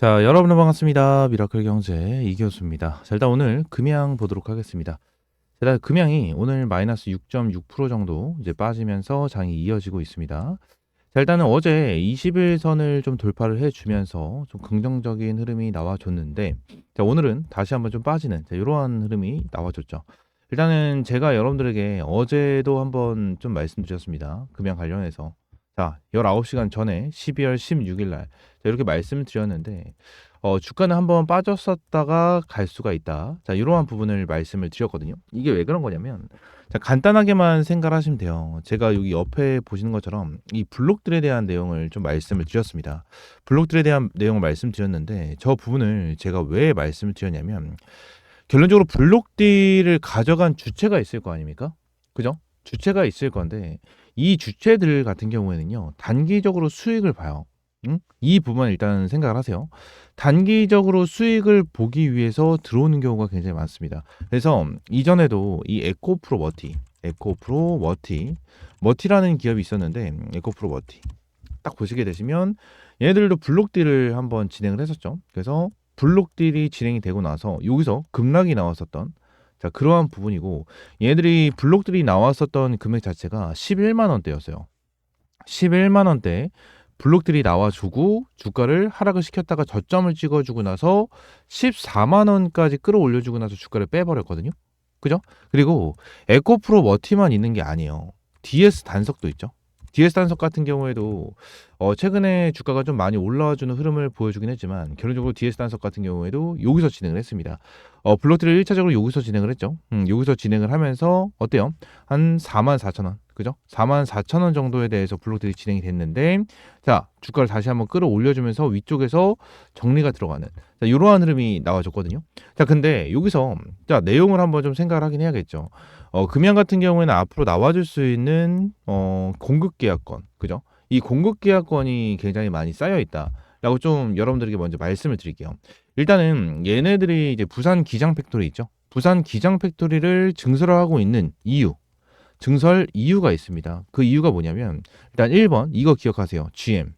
자, 여러분 반갑습니다. 미라클 경제 이교수입니다. 자, 일단 오늘 금양 보도록 하겠습니다. 일단 금양이 오늘 마이너스 6.6% 정도 이제 빠지면서 장이 이어지고 있습니다. 자, 일단은 어제 20일선을 좀 돌파를 해주면서 좀 긍정적인 흐름이 나와줬는데, 자, 오늘은 다시 한번 좀 빠지는 이러한 흐름이 나와줬죠. 일단은 제가 여러분들에게 어제도 한번 좀 말씀드렸습니다. 금양 관련해서. 자, 19시간 전에 12월 16일 날 이렇게 말씀을 드렸는데 주가는 한번 빠졌었다가 갈 수가 있다. 자, 이러한 부분을 말씀을 드렸거든요. 이게 왜 그런 거냐면 자, 간단하게만 생각을 하시면 돼요. 제가 여기 옆에 보시는 것처럼 이 블록들에 대한 내용을 좀 말씀을 드렸습니다. 블록들에 대한 내용을 말씀드렸는데 저 부분을 제가 왜 말씀을 드렸냐면 결론적으로 블록딜을 가져간 주체가 있을 거 아닙니까? 그죠? 주체가 있을 건데 이 주체들 같은 경우에는요 단기적으로 수익을 봐요. 응? 이 부분 일단 생각을 하세요. 단기적으로 수익을 보기 위해서 들어오는 경우가 굉장히 많습니다. 그래서 이전에도 이 에코프로 머티라는 기업이 있었는데 에코프로 머티 딱 보시게 되시면 얘네들도 블록딜을 한번 진행을 했었죠. 그래서 블록딜이 진행이 되고 나서 여기서 급락이 나왔었던 자 그러한 부분이고 얘네들이 블록들이 나왔었던 금액 자체가 11만 원대였어요. 11만 원대 블록들이 나와주고 주가를 하락을 시켰다가 저점을 찍어주고 나서 14만 원까지 끌어올려주고 나서 주가를 빼버렸거든요. 그죠? 그리고 에코프로 머티만 있는 게 아니에요. DS 단석도 있죠. DS 단석 같은 경우에도 최근에 주가가 좀 많이 올라와주는 흐름을 보여주긴 했지만 결론적으로 DS 단석 같은 경우에도 여기서 진행을 했습니다. 블록들을 1차적으로 여기서 진행을 했죠. 여기서 진행을 하면서 어때요? 한 44,000원 그죠? 44,000원 정도에 대해서 블록들이 진행이 됐는데 자 주가를 다시 한번 끌어올려주면서 위쪽에서 정리가 들어가는 자, 이러한 흐름이 나와줬거든요. 자 근데 여기서 자 내용을 한번 좀 생각을 하긴 해야겠죠. 금양 같은 경우에는 앞으로 나와줄 수 있는 공급 계약권, 그죠? 이 공급 계약권이 굉장히 많이 쌓여 있다라고 좀 여러분들에게 먼저 말씀을 드릴게요. 일단은 얘네들이 이제 부산 기장 팩토리 있죠? 부산 기장 팩토리를 증설을 하고 있는 이유, 증설 이유가 있습니다. 그 이유가 뭐냐면 일단 1번 이거 기억하세요. GM.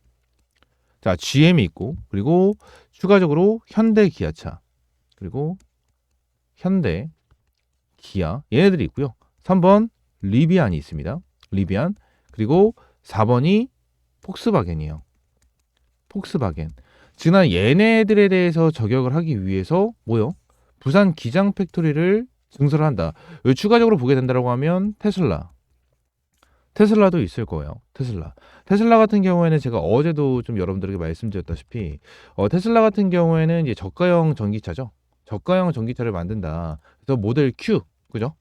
자, GM이 있고 그리고 추가적으로 현대 기아차 그리고 현대 기아 얘네들이 있고요. 3번 리비안이 있습니다. 리비안 그리고 4번이 폭스바겐이에요. 폭스바겐. 즉 난 얘네들에 대해서 저격을 하기 위해서 뭐요? 부산 기장 팩토리를 증설을 한다. 추가적으로 보게 된다고 하면 테슬라도 있을 거예요. 테슬라 같은 경우에는 제가 어제도 좀 여러분들에게 말씀드렸다시피 테슬라 같은 경우에는 이제 저가형 전기차죠. 저가형 전기차를 만든다. 그래서 모델 Q 그죠?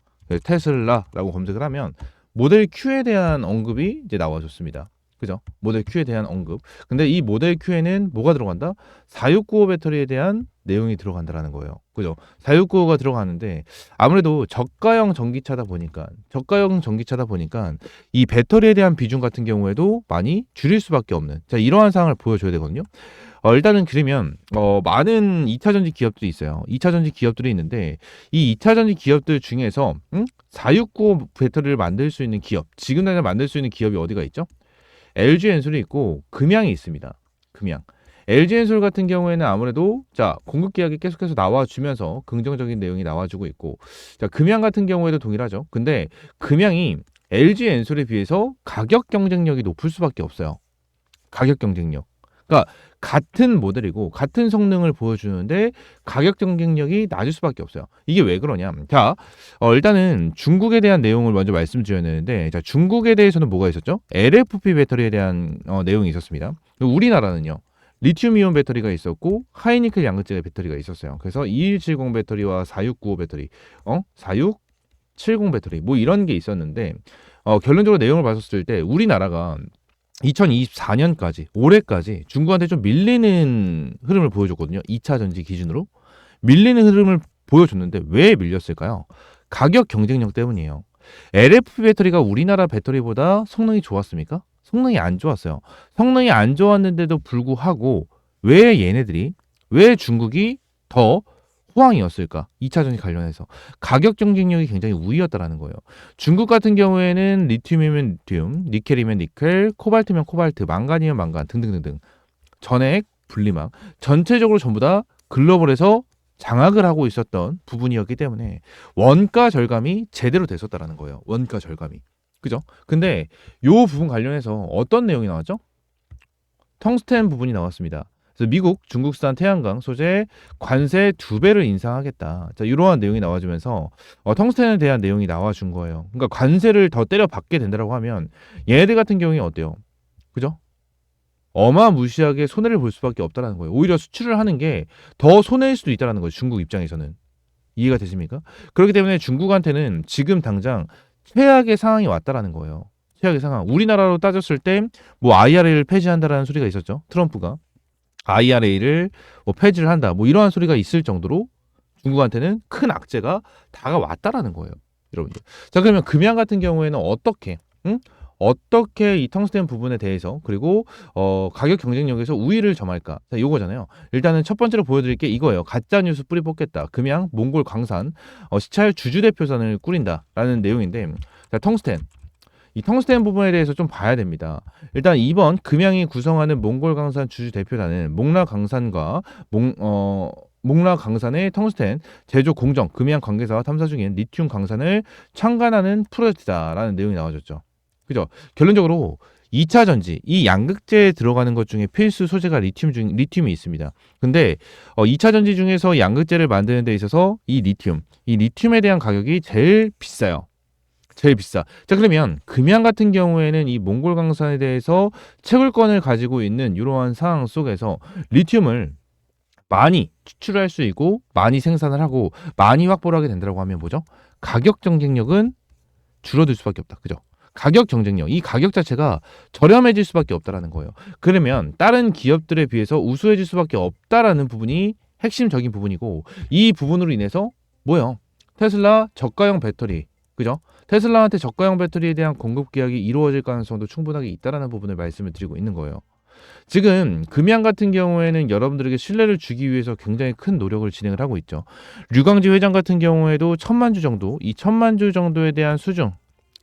테슬라라고 검색을 하면 모델 Q에 대한 언급이 이제 나와줬습니다. 그죠? 모델 Q에 대한 언급. 근데 이 모델 Q에는 뭐가 들어간다? 4695 배터리에 대한 내용이 들어간다라는 거예요. 그죠? 4695가 들어가는데 아무래도 저가형 전기차다 보니까 이 배터리에 대한 비중 같은 경우에도 많이 줄일 수밖에 없는 자 이러한 상황을 보여줘야 되거든요. 일단은 그러면 많은 2차 전지 기업들이 있어요. 2차 전지 기업들이 있는데 이 2차 전지 기업들 중에서 4695 배터리를 만들 수 있는 기업, 지금 당장 만들 수 있는 기업이 어디가 있죠? LG엔솔이 있고 금양이 있습니다. 금양. LG엔솔 같은 경우에는 아무래도 자 공급 계약이 계속해서 나와주면서 긍정적인 내용이 나와주고 있고 자 금양 같은 경우에도 동일하죠. 근데 금양이 LG엔솔에 비해서 가격 경쟁력이 높을 수밖에 없어요. 가격 경쟁력. 그러니까 같은 모델이고 같은 성능을 보여주는데 가격 경쟁력이 낮을 수밖에 없어요. 이게 왜 그러냐? 자, 일단은 중국에 대한 내용을 먼저 말씀드려야 되는데, 자, 중국에 대해서는 뭐가 있었죠? LFP 배터리에 대한 내용이 있었습니다. 우리나라는요. 리튬이온 배터리가 있었고 하이니켈 양극재 배터리가 있었어요. 그래서 2170 배터리와 4695 배터리, 4670 배터리 뭐 이런 게 있었는데 결론적으로 내용을 봤었을 때 우리나라가 2024년까지 올해까지 중국한테 좀 밀리는 흐름을 보여줬거든요. 2차 전지 기준으로 밀리는 흐름을 보여줬는데 왜 밀렸을까요? 가격 경쟁력 때문이에요. LFP 배터리가 우리나라 배터리보다 성능이 좋았습니까? 성능이 안 좋았어요. 성능이 안 좋았는데도 불구하고 왜 중국이 더 호황이었을까? 2차 전지 관련해서 가격 경쟁력이 굉장히 우위였다라는 거예요. 중국 같은 경우에는 리튬이면 리튬, 니켈이면 니켈, 코발트면 코발트, 망간이면 망간 등등등등 전액 분리막 전체적으로 전부 다 글로벌에서 장악을 하고 있었던 부분이었기 때문에 원가 절감이 제대로 됐었다라는 거예요. 원가 절감이. 그죠? 근데 요 부분 관련해서 어떤 내용이 나왔죠? 텅스텐 부분이 나왔습니다. 그래서 미국, 중국산 태양광 소재 관세 2배를 인상하겠다. 자, 이러한 내용이 나와주면서 텅스텐에 대한 내용이 나와준 거예요. 그러니까 관세를 더 때려 받게 된다고 하면 얘네들 같은 경우에 어때요? 그죠? 어마무시하게 손해를 볼 수밖에 없다는 거예요. 오히려 수출을 하는 게 더 손해일 수도 있다는 거예요. 중국 입장에서는. 이해가 되십니까? 그렇기 때문에 중국한테는 지금 당장 최악의 상황이 왔다라는 거예요. 최악의 상황. 우리나라로 따졌을 때 뭐 IRA를 폐지한다라는 소리가 있었죠. 트럼프가 IRA를 뭐 폐지를 한다. 뭐 이러한 소리가 있을 정도로 중국한테는 큰 악재가 다가왔다라는 거예요. 여러분들. 자, 그러면 금양 같은 경우에는 어떻게 어떻게 이 텅스텐 부분에 대해서 그리고 가격 경쟁력에서 우위를 점할까? 자, 요거잖아요. 일단은 첫 번째로 보여드릴 게 이거예요. 가짜 뉴스 뿌리 뽑겠다. 금양, 몽골 광산, 시찰 주주 대표선을 꾸린다라는 내용인데, 자, 텅스텐. 이 텅스텐 부분에 대해서 좀 봐야 됩니다. 일단 이번 금양이 구성하는 몽골 광산 주주 대표단은 몽라 광산과 몽라 광산의 텅스텐 제조 공정 금양 관계사와 탐사 중인 리튬 광산을 창간하는 프로젝트다라는 내용이 나와줬죠. 그죠? 결론적으로 2차 전지, 이 양극재에 들어가는 것 중에 필수 소재가 리튬이 있습니다. 근데 2차 전지 중에서 양극재를 만드는 데 있어서 이 리튬에 대한 가격이 제일 비싸요. 제일 비싸. 자, 그러면 금양 같은 경우에는 이 몽골 광산에 대해서 채굴권을 가지고 있는 이러한 상황 속에서 리튬을 많이 추출할 수 있고 많이 생산을 하고 많이 확보를 하게 된다고 하면 뭐죠? 가격 경쟁력은 줄어들 수밖에 없다. 그죠? 가격 경쟁력, 이 가격 자체가 저렴해질 수밖에 없다라는 거예요. 그러면 다른 기업들에 비해서 우수해질 수밖에 없다라는 부분이 핵심적인 부분이고, 이 부분으로 인해서 뭐요? 테슬라 저가형 배터리, 그죠? 테슬라한테 저가형 배터리에 대한 공급 계약이 이루어질 가능성도 충분하게 있다라는 부분을 말씀을 드리고 있는 거예요. 지금 금양 같은 경우에는 여러분들에게 신뢰를 주기 위해서 굉장히 큰 노력을 진행을 하고 있죠. 류광지 회장 같은 경우에도 1000만 주 정도, 이 1000만 주 정도에 대한 수준,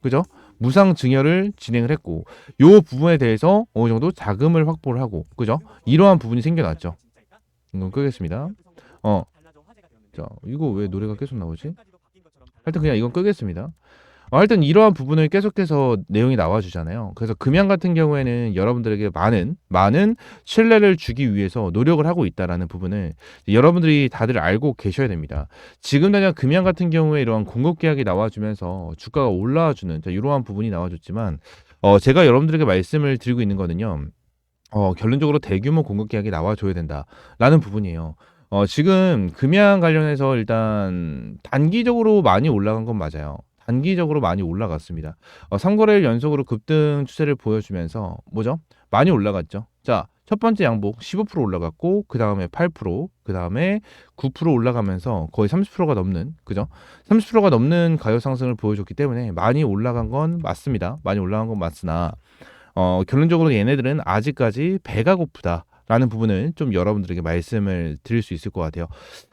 그죠? 무상 증여를 진행을 했고, 요 부분에 대해서 어느 정도 자금을 확보를 하고, 그죠? 이러한 부분이 생겨났죠. 이건 끄겠습니다. 자, 이거 왜 노래가 계속 나오지? 하여튼 그냥 이건 끄겠습니다. 하여튼 이러한 부분을 계속해서 내용이 나와주잖아요. 그래서 금양 같은 경우에는 여러분들에게 많은 신뢰를 주기 위해서 노력을 하고 있다라는 부분을 여러분들이 다들 알고 계셔야 됩니다. 지금 당장 금양 같은 경우에 이러한 공급 계약이 나와주면서 주가가 올라와주는 이러한 부분이 나와줬지만, 제가 여러분들에게 말씀을 드리고 있는 거는요. 결론적으로 대규모 공급 계약이 나와줘야 된다라는 부분이에요. 지금 금양 관련해서 일단 단기적으로 많이 올라간 건 맞아요. 단기적으로 많이 올라갔습니다. 3거래일 연속으로 급등 추세를 보여주면서 뭐죠? 많이 올라갔죠. 자, 첫 번째 양복 15% 올라갔고, 그 다음에 8%, 그 다음에 9% 올라가면서 거의 30%가 넘는, 그죠? 30%가 넘는 가격 상승을 보여줬기 때문에 많이 올라간 건 맞습니다. 많이 올라간 건 맞으나 결론적으로 얘네들은 아직까지 배가 고프다 라는 부분을 좀 여러분들에게 말씀을 드릴 수 있을 것 같아요.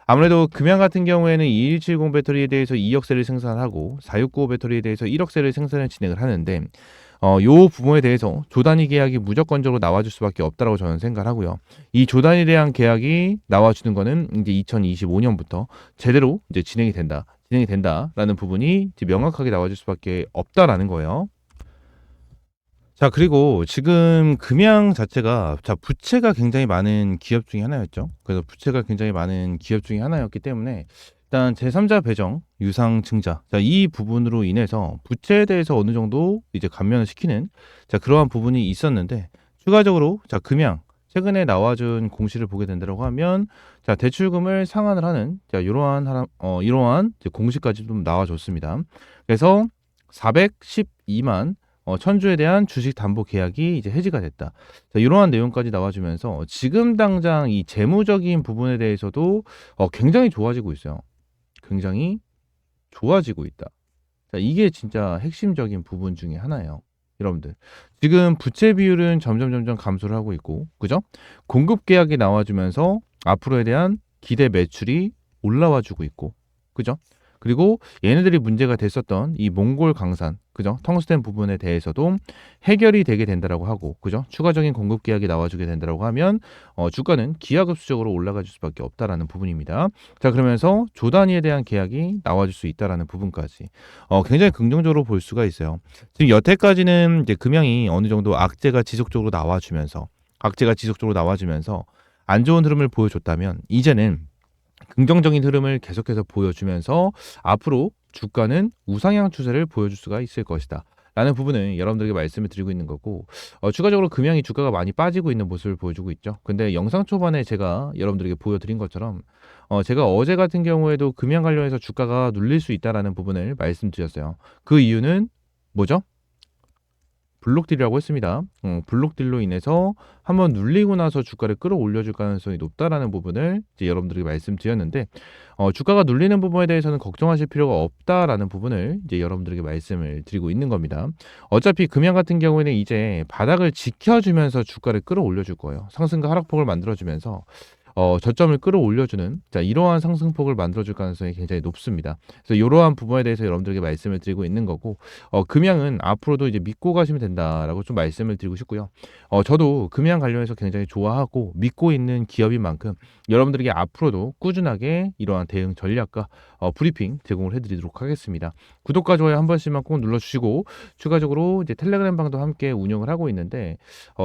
아무래도 금양 같은 경우에는 2170 배터리에 대해서 2억 셀을 생산하고 4695 배터리에 대해서 1억 셀을 생산을 진행을 하는데, 요 부분에 대해서 조단위 계약이 무조건적으로 나와줄 수밖에 없다라고 저는 생각을 하고요. 이 조단위에 대한 계약이 나와주는 거는 이제 2025년부터 제대로 이제 진행이 된다라는 부분이 이제 명확하게 나와줄 수밖에 없다라는 거예요. 자, 그리고 지금 금양 자체가 부채가 굉장히 많은 기업 중에 하나였죠. 그래서 부채가 굉장히 많은 기업 중에 하나였기 때문에 일단 제3자 배정, 유상 증자, 이 부분으로 인해서 부채에 대해서 어느 정도 이제 감면을 시키는 그러한 부분이 있었는데, 추가적으로 금양 최근에 나와준 공시를 보게 된다고 하면 대출금을 상환을 하는 이러한 이제 공시까지 좀 나와줬습니다. 그래서 412만 1000주에 대한 주식 담보 계약이 이제 해지가 됐다. 이러한 내용까지 나와주면서 지금 당장 이 재무적인 부분에 대해서도 굉장히 좋아지고 있어요. 굉장히 좋아지고 있다. 이게 진짜 핵심적인 부분 중에 하나예요. 여러분들, 지금 부채 비율은 점점 감소를 하고 있고, 그죠? 공급 계약이 나와주면서 앞으로에 대한 기대 매출이 올라와주고 있고, 그죠? 그리고 얘네들이 문제가 됐었던 이 몽골 강산, 그죠? 텅스텐 부분에 대해서도 해결이 되게 된다라고 하고, 그죠? 추가적인 공급 계약이 나와주게 된다라고 하면 주가는 기하급수적으로 올라가줄 수밖에 없다라는 부분입니다. 자, 그러면서 조 단위에 대한 계약이 나와줄 수 있다라는 부분까지 굉장히 긍정적으로 볼 수가 있어요. 지금 여태까지는 이제 금양이 어느 정도 악재가 지속적으로 나와주면서 안 좋은 흐름을 보여줬다면 이제는 긍정적인 흐름을 계속해서 보여주면서 앞으로 주가는 우상향 추세를 보여줄 수가 있을 것이다 라는 부분을 여러분들에게 말씀을 드리고 있는 거고, 추가적으로 금양이 주가가 많이 빠지고 있는 모습을 보여주고 있죠. 근데 영상 초반에 제가 여러분들에게 보여드린 것처럼 제가 어제 같은 경우에도 금양 관련해서 주가가 눌릴 수 있다라는 부분을 말씀드렸어요. 그 이유는 뭐죠? 블록딜이라고 했습니다. 블록딜로 인해서 한번 눌리고 나서 주가를 끌어올려줄 가능성이 높다라는 부분을 이제 여러분들에게 말씀드렸는데, 주가가 눌리는 부분에 대해서는 걱정하실 필요가 없다라는 부분을 이제 여러분들에게 말씀을 드리고 있는 겁니다. 어차피 금양 같은 경우에는 이제 바닥을 지켜주면서 주가를 끌어올려줄 거예요. 상승과 하락폭을 만들어주면서 저점을 끌어올려주는, 자, 이러한 상승폭을 만들어줄 가능성이 굉장히 높습니다. 그래서 이러한 부분에 대해서 여러분들에게 말씀을 드리고 있는 거고, 금양은 앞으로도 이제 믿고 가시면 된다라고 좀 말씀을 드리고 싶고요. 저도 금양 관련해서 굉장히 좋아하고 믿고 있는 기업인 만큼 여러분들에게 앞으로도 꾸준하게 이러한 대응 전략과 브리핑 제공을 해드리도록 하겠습니다. 구독과 좋아요 한 번씩만 꼭 눌러주시고, 추가적으로 이제 텔레그램 방도 함께 운영을 하고 있는데,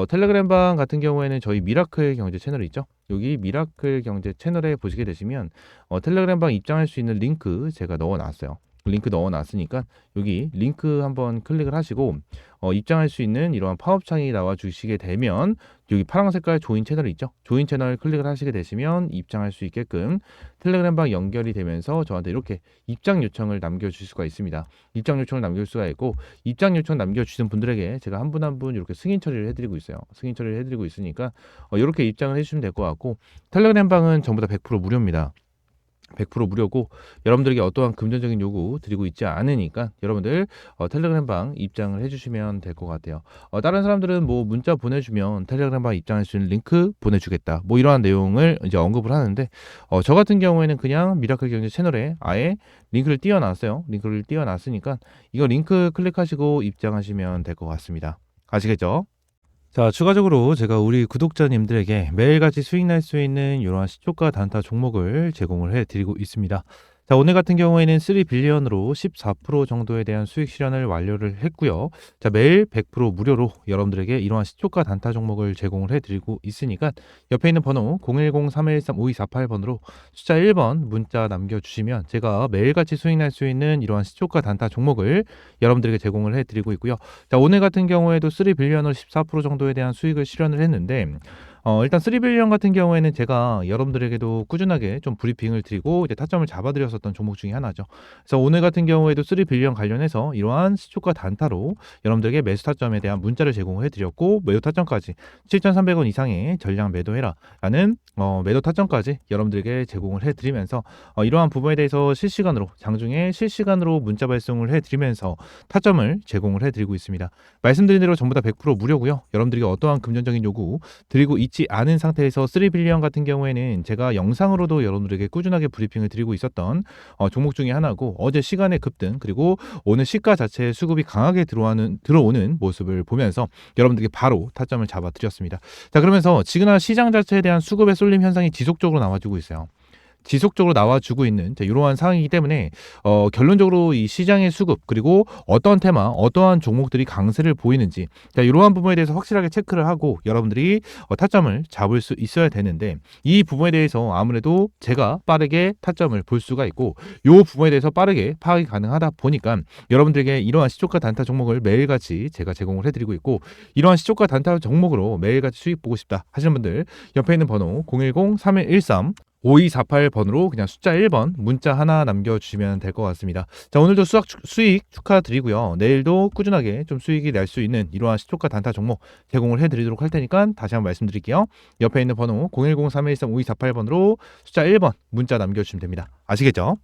텔레그램 방 같은 경우에는 저희 미라클 경제 채널이 있죠. 여기 미라클 경제 채널에 보시게 되시면 텔레그램방 입장할 수 있는 링크 제가 넣어놨어요. 링크 넣어놨으니까 여기 링크 한번 클릭을 하시고 입장할 수 있는 이러한 팝업 창이 나와 주시게 되면 여기 파란 색깔 조인 채널이 있죠. 조인 채널 클릭을 하시게 되시면 입장할 수 있게끔 텔레그램방 연결이 되면서 저한테 이렇게 입장 요청을 남겨주실 수가 있습니다. 입장 요청을 남길 수가 있고, 입장 요청 남겨주신 분들에게 제가 한 분 한 분 이렇게 승인 처리를 해드리고 있어요. 승인 처리를 해드리고 있으니까 이렇게 입장을 해주시면 될 것 같고, 텔레그램방은 전부 다 100% 무료입니다. 100% 무료고 여러분들에게 어떠한 금전적인 요구 드리고 있지 않으니까 여러분들 텔레그램방 입장을 해주시면 될 것 같아요. 다른 사람들은 뭐 문자 보내주면 텔레그램방 입장할 수 있는 링크 보내주겠다, 뭐 이러한 내용을 이제 언급을 하는데, 저 같은 경우에는 그냥 미라클 경제 채널에 아예 링크를 띄워놨어요. 링크를 띄워놨으니까 이거 링크 클릭하시고 입장하시면 될 것 같습니다. 아시겠죠? 자, 추가적으로 제가 우리 구독자님들에게 매일같이 수익 날 수 있는 이러한 시초가 단타 종목을 제공을 해드리고 있습니다. 자, 오늘 같은 경우에는 3빌리언으로 14% 정도에 대한 수익 실현을 완료를 했고요. 자, 매일 100% 무료로 여러분들에게 이러한 시초가 단타 종목을 제공을 해드리고 있으니까 옆에 있는 번호 010-3113-5248번으로 숫자 1번 문자 남겨주시면 제가 매일같이 수익 날 수 있는 이러한 시초가 단타 종목을 여러분들에게 제공을 해드리고 있고요. 자, 오늘 같은 경우에도 3빌리언으로 14% 정도에 대한 수익을 실현을 했는데, 일단 3빌리언 같은 경우에는 제가 여러분들에게도 꾸준하게 좀 브리핑을 드리고 이제 타점을 잡아드렸었던 종목 중에 하나죠. 그래서 오늘 같은 경우에도 3빌리언 관련해서 이러한 시초가 단타로 여러분들에게 매수 타점에 대한 문자를 제공을 해드렸고, 매도 타점까지 7,300원 이상의 전량 매도해라 라는 매도 타점까지 여러분들에게 제공을 해드리면서 이러한 부분에 대해서 실시간으로, 장중에 실시간으로 문자 발송을 해드리면서 타점을 제공을 해드리고 있습니다. 말씀드린 대로 전부 다 100% 무료고요. 여러분들에게 어떠한 금전적인 요구 드리고 있지 않은 상태에서 3빌리언 같은 경우에는 제가 영상으로도 여러분들에게 꾸준하게 브리핑을 드리고 있었던 종목 중에 하나고, 어제 시간의 급등 그리고 오늘 시가 자체의 수급이 강하게 들어오는 모습을 보면서 여러분들에게 바로 타점을 잡아드렸습니다. 자, 그러면서 지금 시장 자체에 대한 수급의 쏠림 현상이 지속적으로 나와주고 있어요. 지속적으로 나와주고 있는 이러한 상황이기 때문에 결론적으로 이 시장의 수급 그리고 어떠한 테마, 어떠한 종목들이 강세를 보이는지, 자, 이러한 부분에 대해서 확실하게 체크를 하고 여러분들이 타점을 잡을 수 있어야 되는데, 이 부분에 대해서 아무래도 제가 빠르게 타점을 볼 수가 있고 이 부분에 대해서 빠르게 파악이 가능하다 보니까 여러분들에게 이러한 시초가 단타 종목을 매일같이 제가 제공을 해드리고 있고, 이러한 시초가 단타 종목으로 매일같이 수익 보고 싶다 하시는 분들 옆에 있는 번호 010-3113 5248번으로 그냥 숫자 1번 문자 하나 남겨주시면 될 것 같습니다. 자, 오늘도 수익 축하드리고요. 내일도 꾸준하게 좀 수익이 날 수 있는 이러한 시초가 단타 종목 제공을 해드리도록 할 테니까 다시 한번 말씀드릴게요. 옆에 있는 번호 010-3113-5248번으로 숫자 1번 문자 남겨주시면 됩니다. 아시겠죠?